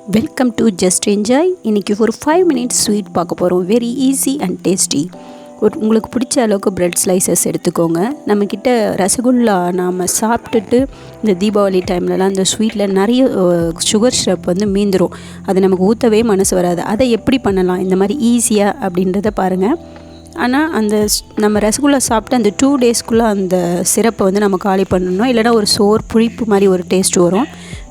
Welcome to just enjoy. இன்றைக்கி ஒரு 5 minutes sweet பார்க்க போகிறோம். Very easy and tasty. உங்களுக்கு பிடிச்ச அளவுக்கு ப்ரெட் ஸ்லைசஸ் எடுத்துக்கோங்க. நம்மக்கிட்ட ரசகுல்லா நாம் சாப்பிட்டுட்டு இந்த தீபாவளி டைம்லலாம் இந்த ஸ்வீட்டில் நிறைய சுகர் சிரப் வந்து மீந்துடும். அது நமக்கு ஊற்றவே மனசு வராது. அதை எப்படி பண்ணலாம் இந்த மாதிரி ஈஸியாக அப்படின்றத பாருங்கள். ஆனால் அந்த நம்ம ரசகுல்லா சாப்பிட்டு அந்த 2 daysக்குள்ளே அந்த சிரப்பை வந்து நம்ம காலி பண்ணணும். இல்லைனா ஒரு சோர் புளிப்பு மாதிரி ஒரு டேஸ்ட் வரும்.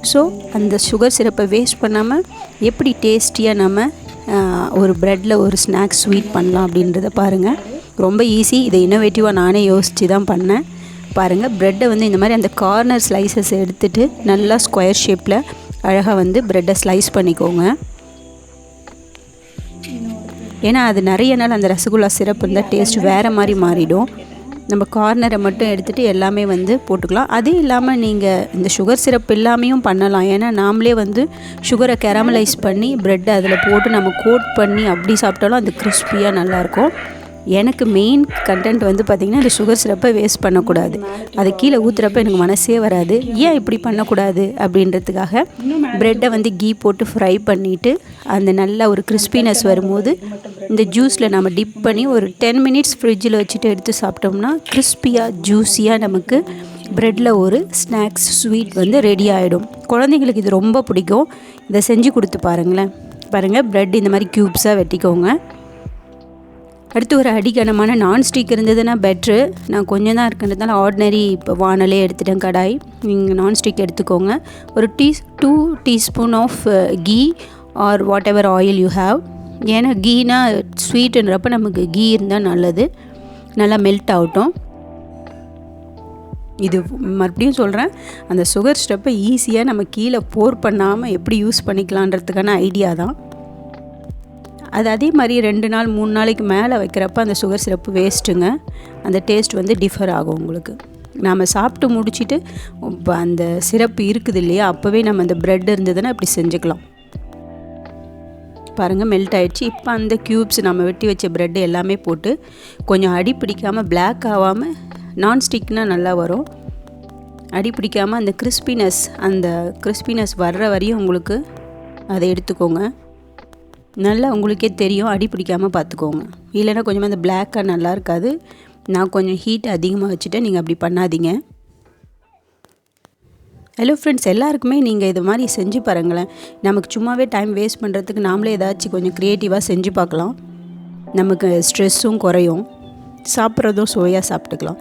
ஸோ அந்த சுகர் சிரப்பை வேஸ்ட் பண்ணாமல் எப்படி டேஸ்டியாக நம்ம ஒரு ப்ரெட்டில் ஒரு ஸ்நாக்ஸ் ஸ்வீட் பண்ணலாம் அப்படின்றத பாருங்கள். ரொம்ப ஈஸி. இதை இன்னோவேட்டிவாக நானே யோசித்து தான் பண்ணேன். பாருங்கள், ப்ரெட்டை வந்து இந்த மாதிரி அந்த கார்னர் ஸ்லைசஸ் எடுத்துகிட்டு நல்லா ஸ்கொயர் ஷேப்பில் அழகாக வந்து ப்ரெட்டை ஸ்லைஸ் பண்ணிக்கோங்க. ஏன்னா அது நிறைய நாள் அந்த ரசகுல்லா சிரப் இருந்தால் டேஸ்ட் வேறு மாதிரி மாறிடும். நம்ம கார்னரை மட்டும் எடுத்துகிட்டு எல்லாமே வந்து போட்டுக்கலாம். அதே இல்லாமல் நீங்கள் இந்த சுகர் சிரப் எல்லாமையும் பண்ணலாம். ஏன்னா நாமளே வந்து சுகரை கேரமலைஸ் பண்ணி ப்ரெட்டை அதில் போட்டு நம்ம கோட் பண்ணி அப்படி சாப்பிட்டாலும் அது கிறிஸ்பியாக நல்லாயிருக்கும். எனக்கு மெயின் கண்டென்ட் வந்து பார்த்திங்கன்னா இந்த சுகர் சிரப்பை வேஸ்ட் பண்ணக்கூடாது. அது கீழே ஊற்றுறப்ப எனக்கு மனசே வராது. ஏன் இப்படி பண்ணக்கூடாது அப்படின்றதுக்காக ப்ரெட்டை வந்து கீ போட்டு ஃப்ரை பண்ணிவிட்டு அந்த நல்ல ஒரு கிறிஸ்பினஸ் வரும்போது இந்த ஜூஸில் நம்ம டிப் பண்ணி ஒரு 10 minutes ஃப்ரிட்ஜில் வச்சுட்டு எடுத்து சாப்பிட்டோம்னா கிறிஸ்பியாக ஜூஸியாக நமக்கு ப்ரெட்டில் ஒரு ஸ்நாக்ஸ் ஸ்வீட் வந்து ரெடி ஆகிடும். குழந்தைங்களுக்கு இது ரொம்ப பிடிக்கும். இதை செஞ்சு கொடுத்து பாருங்களேன். பாருங்கள், ப்ரெட் இந்த மாதிரி க்யூப்ஸாக வெட்டிக்கோங்க. அடுத்து ஒரு அடிக்கனமான நான்ஸ்டிக் இருந்ததுன்னா பெட்ரு. நான் கொஞ்சம் தான் இருக்குன்றதுனால ஆர்டினரி இப்போ வானலே எடுத்துட்டேன், கடாய். நீங்கள் நான்ஸ்டிக் எடுத்துக்கோங்க. ஒரு 2 teaspoon of ghee or whatever oil you have. ஏன்னா கீனா ஸ்வீட்டுன்றப்ப நமக்கு கீ இருந்தால் நல்லது. நல்லா மெல்ட் ஆகட்டும். இது மறுபடியும் சொல்கிறேன், அந்த சுகர் ஸ்டெப்பை ஈஸியாக நம்ம கீழே போர் பண்ணாமல் எப்படி யூஸ் பண்ணிக்கலான்றதுக்கான ஐடியா தான். அது அதே மாதிரி 2 நாள் 3 நாளைக்கு மேலே வைக்கிறப்ப அந்த சுகர் சிரப்பு வேஸ்ட்டுங்க. அந்த டேஸ்ட் வந்து டிஃபர் ஆகும் உங்களுக்கு. நாம் சாப்பிட்டு முடிச்சுட்டு இப்போ அந்த சிரப்பு இருக்குது இல்லையா, அப்போவே நம்ம அந்த ப்ரெட் இருந்ததுன்னா இப்படி செஞ்சுக்கலாம். பாருங்கள், மெல்ட் ஆகிடுச்சு. இப்போ அந்த க்யூப்ஸ் நம்ம வெட்டி வச்ச ப்ரெட்டு எல்லாமே போட்டு கொஞ்சம் அடி பிடிக்காமல் பிளாக் ஆகாமல், நான்ஸ்டிக்னால் நல்லா வரும். அடி பிடிக்காமல் அந்த கிறிஸ்பினஸ் வர்ற வரையும் உங்களுக்கு அதை எடுத்துக்கோங்க. நல்லா உங்களுக்கே தெரியும், அடி பிடிக்காமல் பார்த்துக்கோங்க. இல்லைன்னா கொஞ்சமாக அந்த பிளாக்காக நல்லா இருக்காது. நான் கொஞ்சம் ஹீட் அதிகமாக வச்சுட்டேன், நீங்கள் அப்படி பண்ணாதீங்க. ஹலோ ஃப்ரெண்ட்ஸ், எல்லாருக்குமே நீங்கள் இது மாதிரி செஞ்சு பாருங்களேன். நமக்கு சும்மாவே டைம் வேஸ்ட் பண்ணுறதுக்கு நாமளே ஏதாச்சும் கொஞ்சம் க்ரியேட்டிவாக செஞ்சு பார்க்கலாம். நமக்கு ஸ்ட்ரெஸ்ஸும் குறையும், சாப்பிட்றதும் சுவையாக சாப்பிட்டுக்கலாம்.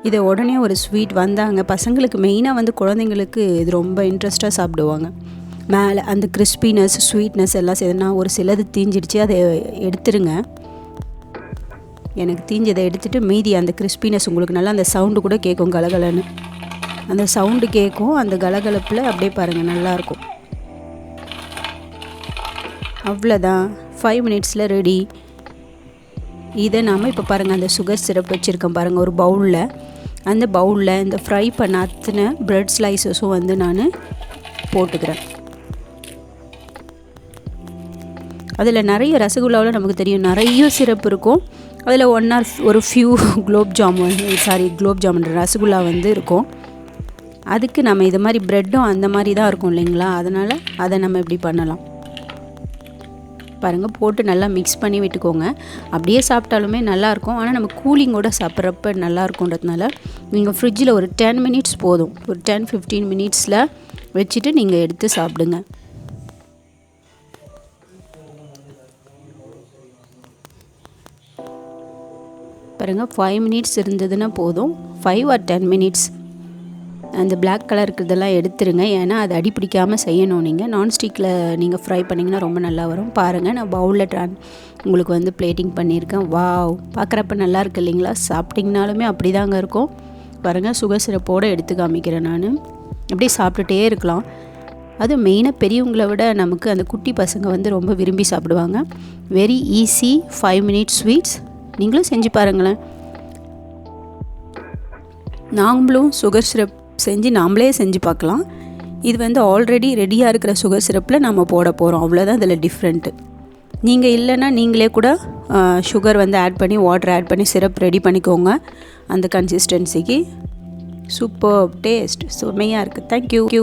இதை உடனே ஒரு ஸ்வீட் வந்தாங்க பசங்களுக்கு, மெயினாக வந்து குழந்தைங்களுக்கு இது ரொம்ப இன்ட்ரெஸ்ட்டாக சாப்பிடுவாங்க. மேலே அந்த கிறிஸ்பினஸ் ஸ்வீட்னஸ் எல்லாம் சேர்த்துனா ஒரு சிலது தீஞ்சிடுச்சு, அதை எடுத்துருங்க. எனக்கு தீஞ்சதை எடுத்துகிட்டு மீதி அந்த கிறிஸ்பினஸ் உங்களுக்கு நல்லா அந்த சவுண்டு கூட கேட்கும், கலகலன்னு அந்த சவுண்டு கேட்கும். அந்த கலகலப்பில் அப்படியே பாருங்கள், நல்லாயிருக்கும். அவ்வளோதான், 5 minutesல ரெடி. இதை நாம் இப்போ பாருங்கள், அந்த சுகர் சிரப் வச்சுருக்கேன் பாருங்கள் ஒரு பவுலில். அந்த பவுலில் இந்த ஃப்ரை பண்ண அத்தனை ப்ரெட் ஸ்லைசஸும் வந்து நான் போட்டுக்கிறேன். அதில் நிறைய ரசகுல்லாவில் நமக்கு தெரியும் நிறைய சிரப் இருக்கும். அதில் ஒரு ஃபியூ குலோப் ஜாமுன் ரசகுல்லா வந்து இருக்கும். அதுக்கு நம்ம இது மாதிரி ப்ரெட்டும் அந்த மாதிரி தான் இருக்கும் இல்லைங்களா, அதனால் அதை நம்ம இப்படி பண்ணலாம். பாருங்கள், போட்டு நல்லா மிக்ஸ் பண்ணி விட்டுக்கோங்க. அப்படியே சாப்பிட்டாலுமே நல்லாயிருக்கும். ஆனால் நம்ம கூலிங்கோடு சாப்பிட்றப்ப நல்லாயிருக்குன்றதுனால நீங்கள் ஃப்ரிட்ஜில் ஒரு 10 minutes போதும். ஒரு 10-15 minutesல வச்சுட்டு நீங்கள் எடுத்து சாப்பிடுங்க. பாருங்கள், 5 minutes இருந்ததுன்னா போதும். 5 or 10 minutes. அந்த பிளாக் கலர் இருக்கிறதெல்லாம் எடுத்துருங்க. ஏன்னா அது அடி பிடிக்காமல் செய்யணும். நீங்கள் நான்ஸ்டிக்கில் நீங்கள் ஃப்ரை பண்ணிங்கன்னா ரொம்ப நல்லா வரும். பாருங்கள், நான் பவுலில் உங்களுக்கு வந்து பிளேட்டிங் பண்ணியிருக்கேன். வாவ், பார்க்குறப்ப நல்லா இருக்கு இல்லைங்களா? சாப்பிட்டிங்கனாலுமே அப்படி தாங்க இருக்கும். பாருங்கள், சுகர் சிரப்போடு எடுத்து காமிக்கிறேன் நான். அப்படியே சாப்பிட்டுட்டே இருக்கலாம். அது மெயினாக பெரியவங்களை விட நமக்கு அந்த குட்டி பசங்க வந்து ரொம்ப விரும்பி சாப்பிடுவாங்க. Very easy 5 minutes sweets. நீங்களும் செஞ்சு பாருங்களேன். நாமளும் சுகர் சிரப் செஞ்சு நாமளே செஞ்சு பார்க்கலாம். இது வந்து ஆல்ரெடி ரெடியாக இருக்கிற சுகர் சிரப்பில் நம்ம போட போகிறோம். அவ்வளோதான் இதில் டிஃப்ரெண்ட்டு. நீங்கள் இல்லைன்னா நீங்களே கூட சுகர் வந்து ஆட் பண்ணி வாட்டர் ஆட் பண்ணி சிரப் ரெடி பண்ணிக்கோங்க. அந்த கன்சிஸ்டன்சிக்கு சூப்பர் டேஸ்ட், செம்மையாக இருக்குது. தேங்க்யூ.